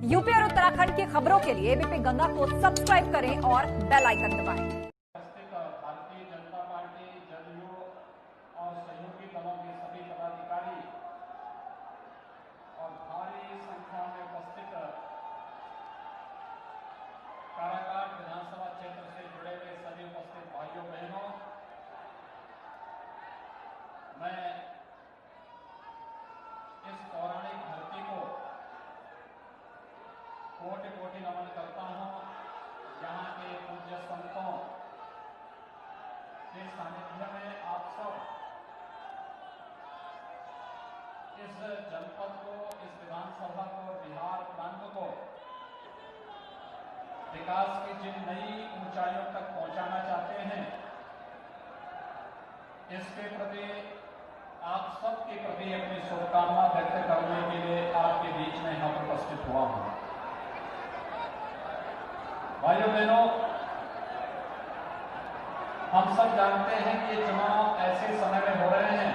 UP और उत्तराखंड की खबरों के लिए एबीपी गंगा को सब्सक्राइब करें और बेल आइकन दबाएं। भारतीय जनता पार्टी, जदयू और सहयोगी दलों के सभी पदाधिकारी और भारी संख्या में उपस्थित काराकाट विधानसभा क्षेत्र से जुड़े हुए सभी उपस्थित भाइयों बहनों, मैं इस पौराणिक धरती को कोटि कोटि नमन करता हूं। यहाँ के पूज्य संतों के सानिध्य में आप सब इस जनपद को, इस विधानसभा को, बिहार प्रांत को विकास की जिन नई ऊंचाइयों तक पहुंचाना चाहते हैं, इसके प्रति आप सबके प्रति अपनी शुभकामना व्यक्त करने के लिए आपके बीच में यहाँ उपस्थित हुआ हूं। भाइयों बहनों, हम सब जानते हैं कि ये चुनाव ऐसे समय में हो रहे हैं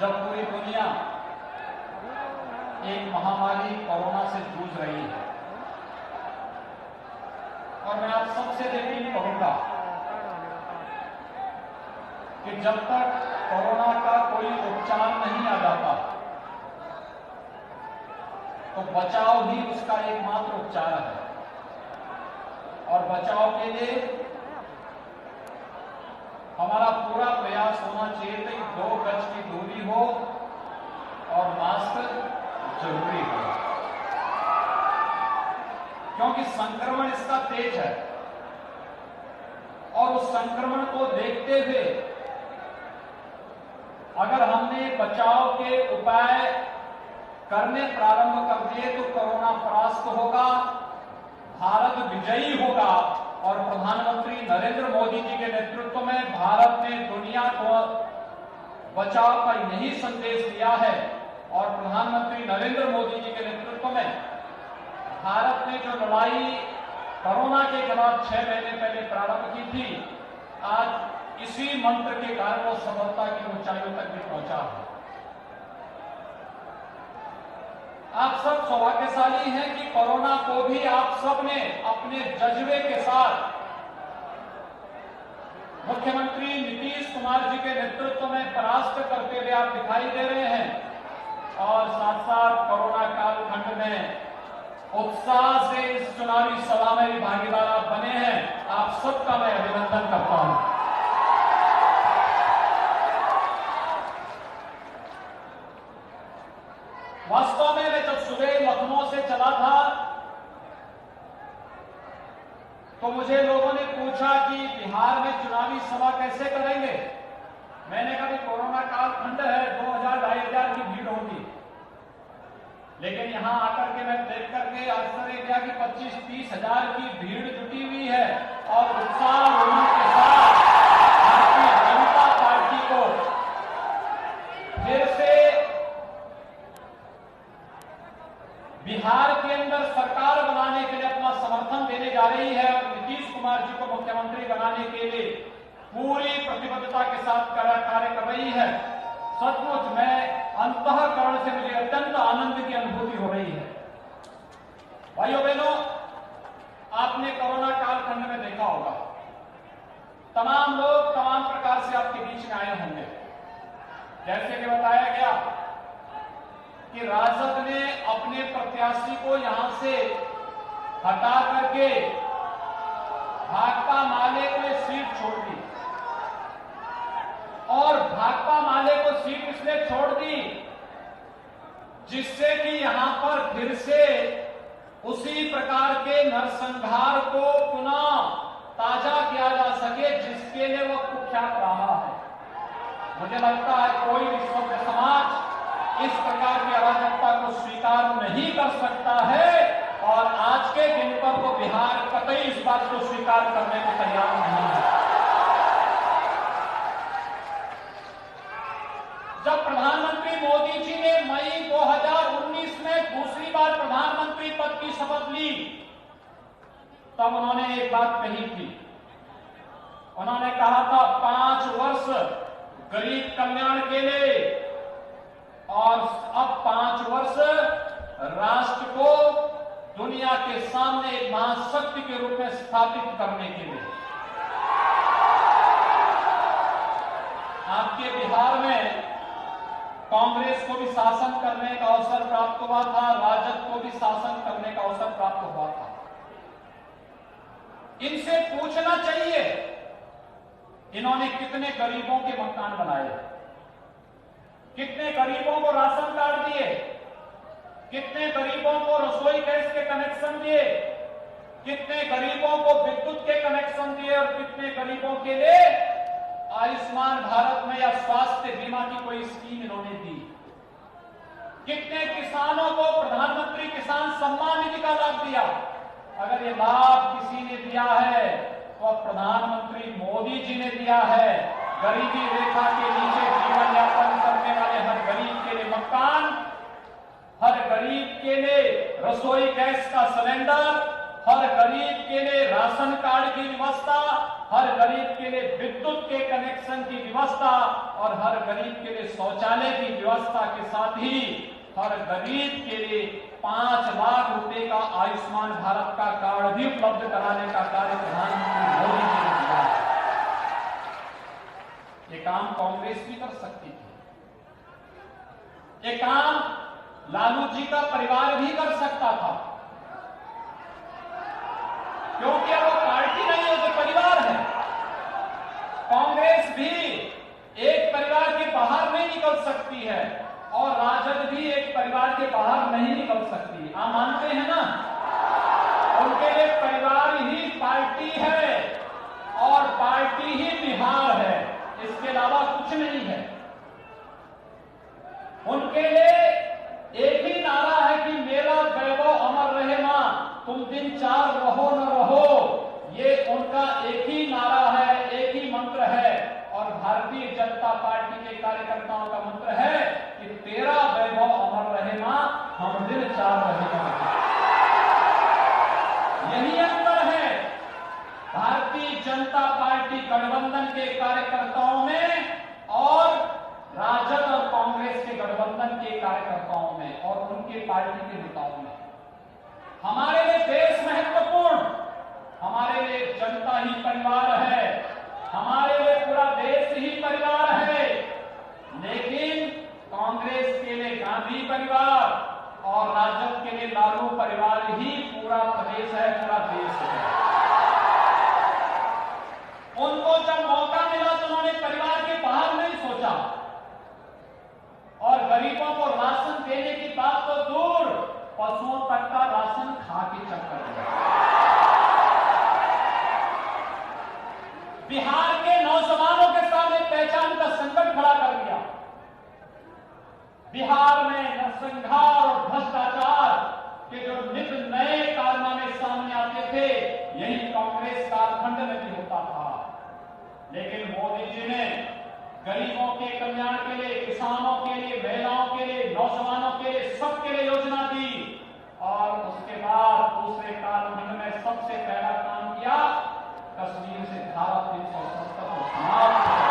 जब पूरी दुनिया एक महामारी कोरोना से जूझ रही है। और मैं आप सबसे अपील करूंगा कि जब तक कोरोना का कोई उपचार नहीं आ जाता तो बचाव ही उसका एकमात्र उपचार है। और बचाव के लिए हमारा पूरा प्रयास होना चाहिए कि 2 गज की दूरी हो और मास्क जरूरी हो, क्योंकि संक्रमण इसका तेज है। और उस संक्रमण को देखते हुए अगर हमने बचाव के उपाय करने प्रारंभ कर दिए तो कोरोना परास्त होगा, भारत विजयी होगा। और प्रधानमंत्री नरेंद्र मोदी जी के नेतृत्व में भारत ने दुनिया को बचाव का यही संदेश दिया है। और प्रधानमंत्री नरेंद्र मोदी जी के नेतृत्व में भारत ने जो लड़ाई कोरोना के खिलाफ 6 महीने पहले प्रारंभ की थी, आज इसी मंत्र के कारण वो सफलता की ऊंचाइयों तक भी पहुंचा है। आप सब सौभाग्यशाली हैं कि कोरोना को भी आप सब ने अपने जज्बे के साथ मुख्यमंत्री नीतीश कुमार जी के नेतृत्व में परास्त करते हुए आप दिखाई दे रहे हैं। और साथ साथ कोरोना कालखंड में उत्साह से इस चुनावी सभा में भी भागीदार आप बने हैं। आप सबका मैं अभिनंदन करता हूं। वास्तव में मैं जब सुबह लखनऊ से चला था तो मुझे लोगों ने पूछा कि बिहार में चुनावी सभा कैसे करेंगे। मैंने कहा कि कोरोना कालखंड है, 2000-2500 की भीड़ होगी। लेकिन यहां आकर के मैं देख करके आश्चर्य किया कि 25-30 हजार की भीड़ जुटी हुई है। और उत्साह उमंग के साथ भारतीय जनता पार्टी को फिर से बिहार के अंदर सरकार बनाने के लिए अपना समर्थन देने जा रही है। और नीतीश कुमार जी को मुख्यमंत्री बनाने के लिए पूरी प्रतिबद्धता के साथ कार्य कर रही है। सचमुच मैं अंतःकरण से मुझे अत्यंत आनंद की अनुभूति हो रही है। भाइयों बहनों, आपने कोरोना कालखंड में देखा होगा तमाम लोग तमाम प्रकार से आपके बीच में आए होंगे। जैसे कि बताया गया कि राजद ने अपने प्रत्याशी को यहां से हटा करके भाकपा माले को सीट छोड़ दी। और भाकपा माले को सीट इसने छोड़ दी जिससे कि यहां पर फिर से उसी प्रकार के नरसंहार को पुनः ताजा किया जा सके जिसके लिए वो कुख्यात रहा है। मुझे लगता है कोई विश्व समाज इस प्रकार की अराजकता को स्वीकार नहीं कर सकता है। और आज के दिन पर तो बिहार कतई इस बात को स्वीकार करने को तैयार नहीं है। जब प्रधानमंत्री मोदी जी ने मई 2019 में दूसरी बार प्रधानमंत्री पद की शपथ ली, तब उन्होंने एक बात कही थी। उन्होंने कहा था 5 वर्ष गरीब कल्याण के लिए और अब 5 वर्ष राष्ट्र को दुनिया के सामने एक महाशक्ति के रूप में स्थापित करने के लिए। आपके बिहार में कांग्रेस को भी शासन करने का अवसर प्राप्त हुआ था, राजद को भी शासन करने का अवसर प्राप्त हुआ था। इनसे पूछना चाहिए इन्होंने कितने गरीबों के मकान बनाए, कितने गरीबों को राशन कार्ड दिए, कितने गरीबों को रसोई गैस के कनेक्शन दिए, कितने गरीबों को विद्युत के कनेक्शन दिए और कितने गरीबों के लिए आयुष्मान भारत में या स्वास्थ्य बीमा की कोई स्कीम इन्होंने दी, कितने किसानों को प्रधानमंत्री किसान सम्मान निधि का लाभ दिया। अगर ये लाभ किसी ने दिया है तो अब प्रधानमंत्री मोदी जी ने दिया है। गरीबी रेखा के नीचे जीवन यापन करने वाले हर गरीब के लिए मकान, हर गरीब के लिए रसोई गैस का सिलेंडर, हर गरीब के लिए राशन कार्ड की व्यवस्था, हर गरीब के लिए विद्युत के कनेक्शन की व्यवस्था और हर गरीब के लिए शौचालय की व्यवस्था के साथ ही हर गरीब के लिए 5 लाख रुपए का आयुष्मान भारत का कार्ड भी उपलब्ध कराने का कार्य प्रधानमंत्री मोदी जी ने किया है। ये काम कांग्रेस भी कर सकती थी, ये काम लालू जी का परिवार भी कर सकता था, क्योंकि अब वो पार्टी नहीं है, वो परिवार है। कांग्रेस भी एक परिवार के बाहर नहीं निकल सकती है और राजद भी एक परिवार के बाहर नहीं निकल सकती। आप मानते हैं ना? उनके लिए परिवार ही पार्टी है और पार्टी ही बिहार है, इसके अलावा कुछ नहीं है। उनके लिए एक ही नारा है कि मेरा वैभव अमर रहे मां, तुम दिन 4 रहो न रहो। ये उनका एक ही नारा है, एक ही मंत्र है और भारतीय जनता पार्टी के कार्यकर्ताओं का मंत्र है कि तेरा वैभव अमर रहे मां, हम दिन 4 रहेगा। यही अंतर है भारतीय जनता पार्टी गठबंधन के कार्यकर्ताओं में और राजद और कांग्रेस के गठबंधन के कार्यकर्ताओं में और उनके पार्टी के नेताओं में। हमारे लिए देश महत्वपूर्ण, हमारे लिए जनता ही परिवार है, हमारे लिए पूरा देश ही परिवार है, लेकिन कांग्रेस के लिए गांधी परिवार और राजद के लिए लालू परिवार ही पूरा प्रदेश है, पूरा देश है। उनको जब मौका मिला तो उन्होंने परिवार के बाहर नहीं सोचा और गरीबों को राशन देने की बात तो दूर, पशुओं तक का राशन खा के चक्कर दिया। बिहार के नौजवानों के सामने पहचान का संकट खड़ा कर दिया। बिहार में नरसंहार और भ्रष्टाचार के जो नित नए कारनामे सामने आते थे, यही कांग्रेस कालखंड में भी होता था। लेकिन मोदी जी ने गरीबों के कल्याण के लिए, किसानों के लिए, महिलाओं के लिए, नौजवानों के लिए, सबके लिए योजना दी और उसके बाद दूसरे कालखंड में सबसे पहला काम किया, कश्मीर से धारा 370 को समाप्त किया।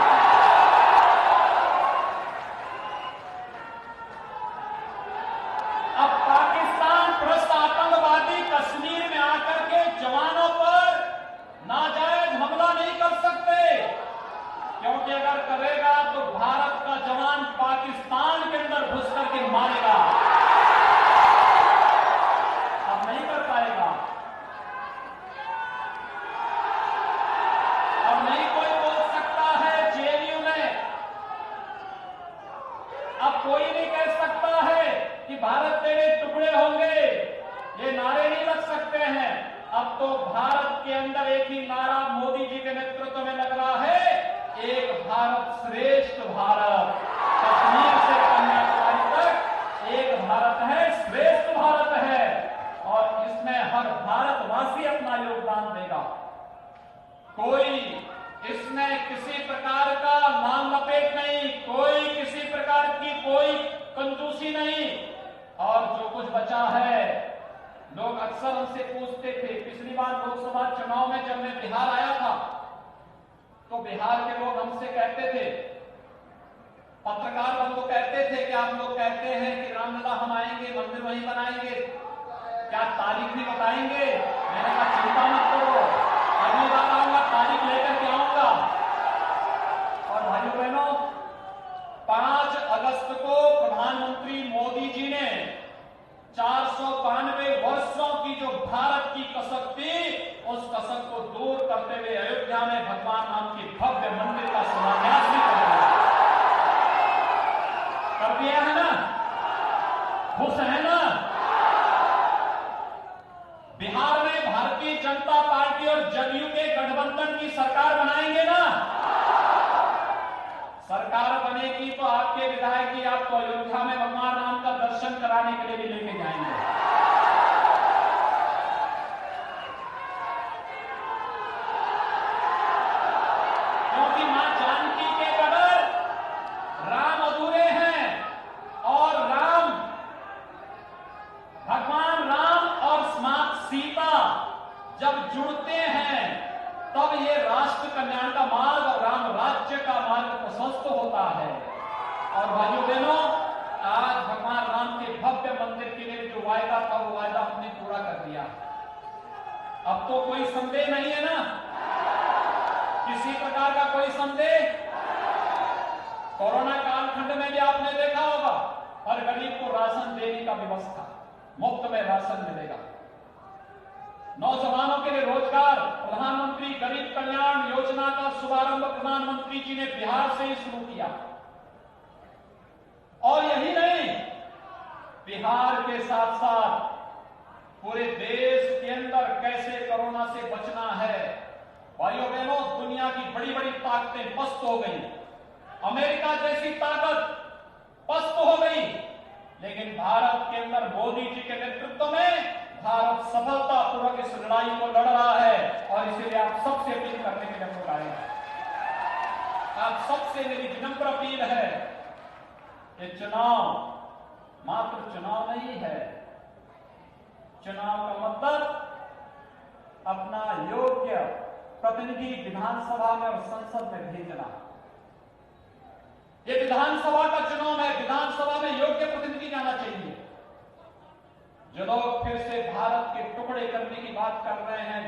अब पाकिस्तान भ्रष्ट आतंकवादी कश्मीर में आकर के जवानों पर नाजायज हमला नहीं कर सकते, क्योंकि अगर करेगा तो भारत का जवान पाकिस्तान के अंदर घुस करके मारेगा। अब नहीं कर पाएगा, अब नहीं कोई बोल सकता है जेएनयू में, अब कोई नहीं कह सकता है कि भारत तेरे टुकड़े होंगे, ये नारे नहीं लग सकते हैं। अब तो भारत के अंदर एक ही नारा मोदी जी के नेतृत्व में लग रहा है, एक भारत श्रेष्ठ भारत। कश्मीर से कन्याकुमारी तक एक भारत है, श्रेष्ठ भारत है और इसमें हर भारतवासी अपना योगदान देगा। कोई इसमें किसी प्रकार का मांग लपेट नहीं, कोई किसी प्रकार की कोई कंजूसी नहीं। और जो कुछ बचा है, लोग अक्सर हमसे पूछते थे, पिछली बार लोकसभा चुनाव में जब मैं बिहार आया था तो बिहार के लोग हमसे कहते थे पत्रकार बंधु कहते थे कि आप लोग कहते हैं कि रामलला हम आएंगे, मंदिर वहीं बनाएंगे, क्या तारीख भी बताएंगे? मैंने कहा चिंता मत करो, अगली बार आऊंगा तारीख लेकर के आऊंगा। और भाइयों बहनों, 5 अगस्त को प्रधानमंत्री मोदी जी ने 492 वर्षों की जो भारत की कसक थी, उस कसक को दूर करते हुए अयोध्या में भगवान राम के भव्य मंदिर का शिलान्यास भी कर दिया है ना? खुश है ना? बिहार में भारतीय जनता पार्टी और जदयू के गठबंधन की सरकार बनाएंगे ना? सरकार बनेगी तो आपके विधायक जी आपको अयोध्या में भगवान राम का दर्शन कराने के लिए भी लेके जाएंगे। क्योंकि मां जानकी के बगैर राम अधूरे हैं, और भगवान राम और मां सीता जब जुड़ते हैं तब ये राष्ट्र कल्याण का मार्ग और राम राज्य का मार्ग प्रशस्त होता है। और भाइयों बहनों, आज भगवान राम के भव्य मंदिर के लिए जो वायदा था वो वायदा हमने पूरा कर दिया। अब तो कोई संदेह नहीं है ना? किसी प्रकार का कोई संदेह? कोरोना कालखंड में भी आपने देखा होगा, हर गरीब को राशन देने का व्यवस्था, मुफ्त में राशन मिलेगा। नौजवानों के लिए रोजगार, प्रधानमंत्री गरीब कल्याण योजना का शुभारंभ प्रधानमंत्री जी ने बिहार से ही शुरू किया। और यही नहीं, बिहार के साथ साथ पूरे देश के अंदर कैसे कोरोना से बचना है। भाइयों बहनों, दुनिया की बड़ी बड़ी ताकतें पस्त हो गई, अमेरिका जैसी ताकत पस्त हो गई, लेकिन भारत के अंदर मोदी जी के नेतृत्व में भारत सफलतापूर्वक इस लड़ाई को लड़ रहा है। और इसीलिए आप सबसे अपील करने के लिए हम लोग आए हैं। आप सबसे मेरी विनम्र अपील है कि चुनाव मात्र चुनाव नहीं है। चुनाव का मतलब अपना योग्य प्रतिनिधि विधानसभा में और संसद में भेजना। ये विधानसभा का चुनाव है, विधानसभा में योग्य प्रतिनिधि जाना चाहिए। जो लोग फिर से भारत के टुकड़े करने की बात कर रहे हैं,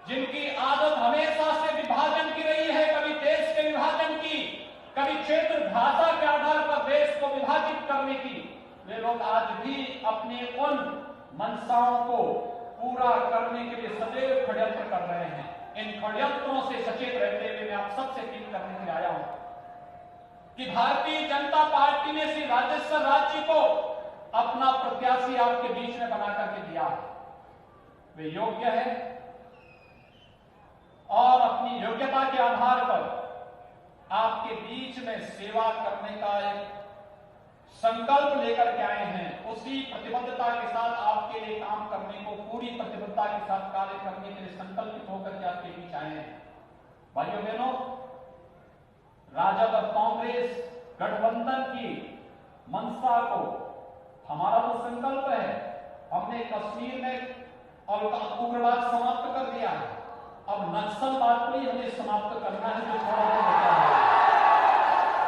जिनकी आदत हमेशा से विभाजन की रही है, कभी देश के विभाजन की, कभी क्षेत्र भाषा के आधार पर देश को विभाजित करने की, वे लोग आज भी अपने उन मंशाओं को पूरा करने के लिए सदैव षड्यंत्र कर रहे हैं। इन षड्यंत्रों से सचेत रहते हुए मैं आप सबसे अपील करने के लिए आया हूं कि भारतीय जनता पार्टी ने श्री राजेश्वर राज्य को अपना प्रत्याशी आपके बीच में बना करके दिया है। वे योग्य है और अपनी योग्यता के आधार पर आपके बीच में सेवा करने का एक संकल्प लेकर के आए हैं। उसी प्रतिबद्धता के साथ आपके लिए काम करने को, पूरी प्रतिबद्धता के साथ कार्य करने के लिए संकल्पित होकर के आपके बीच आए हैं। भाइयों बहनों, राजद और कांग्रेस गठबंधन की मंशा को हमारा तो संकल्प है, हमने कश्मीर में उग्रवाद समाप्त कर दिया है, अब नक्सलवाद को ही हमें समाप्त करना है जो थोड़ा बहुत बचा है।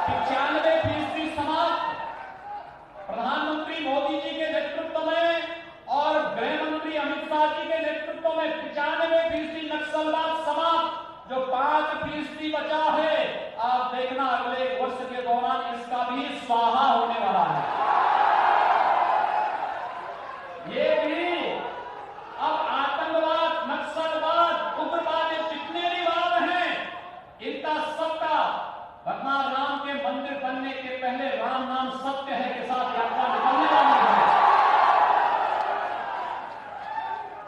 95% समाप्त। प्रधानमंत्री मोदी जी के नेतृत्व में और गृह मंत्री अमित शाह जी के नेतृत्व में 95% नक्सलवाद समाप्त। जो 5% बचा है, आप देखना अगले 1 वर्ष के दौरान इसका भी स्वाहा होने वाला है। ये भी अब आतंकवाद, नक्सलवाद, उग्रवाद, जितने भी वाद हैं, इनका सबका भगवान राम के मंदिर बनने के पहले राम नाम सत्य है के साथ यात्रा निकलने वाली है।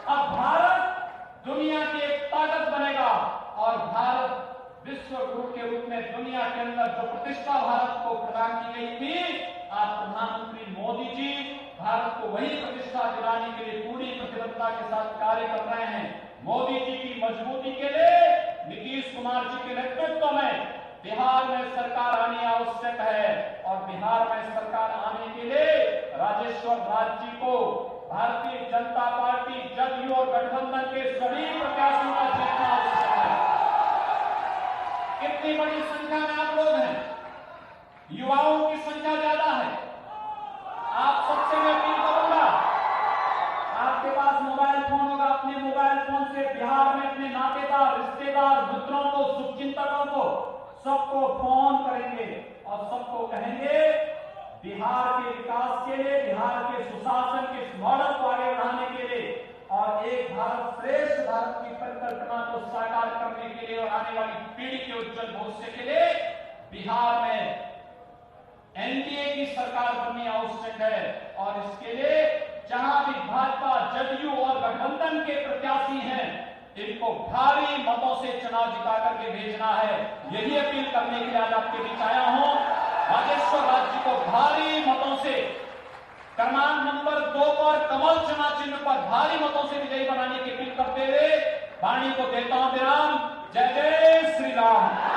अब भारत दुनिया की एक ताकत बनेगा और भारत विश्व गुरु के रूप में दुनिया के अंदर जो प्रतिष्ठा भारत को प्रदान की गई थी, आज प्रधानमंत्री मोदी जी भारत को वही प्रतिष्ठा दिलाने के लिए पूरी प्रतिबद्धता के साथ कार्य कर रहे हैं। मोदी जी की मजबूती के लिए नीतीश कुमार जी के नेतृत्व में बिहार में सरकार आनी आवश्यक है और बिहार में सरकार आने के लिए राजेश्वर राज्य को भारतीय जनता पार्टी, जदयू और गठबंधन के सभी प्रत्याशियों का जीतना आवश्यक है। कितनी बड़ी संख्या में आप लोग हैं, युवाओं की संख्या ज्यादा है। आप सबसे मैं अपील करूंगा, आपके पास मोबाइल फोन होगा, अपने मोबाइल फोन से बिहार में अपने नातेदार, रिश्तेदार, मित्रों को, शुभचिंतकों को, सबको फोन करेंगे और सबको कहेंगे बिहार के विकास के लिए, बिहार के सुशासन के मॉडल को आगे बढ़ाने के लिए और एक भारत श्रेष्ठ भारत की परिकल्पना को साकार करने के लिए और आने वाली पीढ़ी के उज्जवल भविष्य के लिए बिहार में एनडीए की सरकार बननी आवश्यक है। और इसके लिए जहां भी भाजपा, जदयू और गठबंधन के प्रत्याशी हैं, इनको भारी मतों से चुनाव जिता करके भेजना है। यही अपील करने के लिए आज आपके बीच आया हूं। बागेश्वर राज्य को भारी मतों से क्रमांक नंबर 2 पर कमल चुनाव चिन्ह पर भारी मतों से विजयी बनाने की अपील करते हुए वाणी को देता हूं विराम। जय जय श्री राम।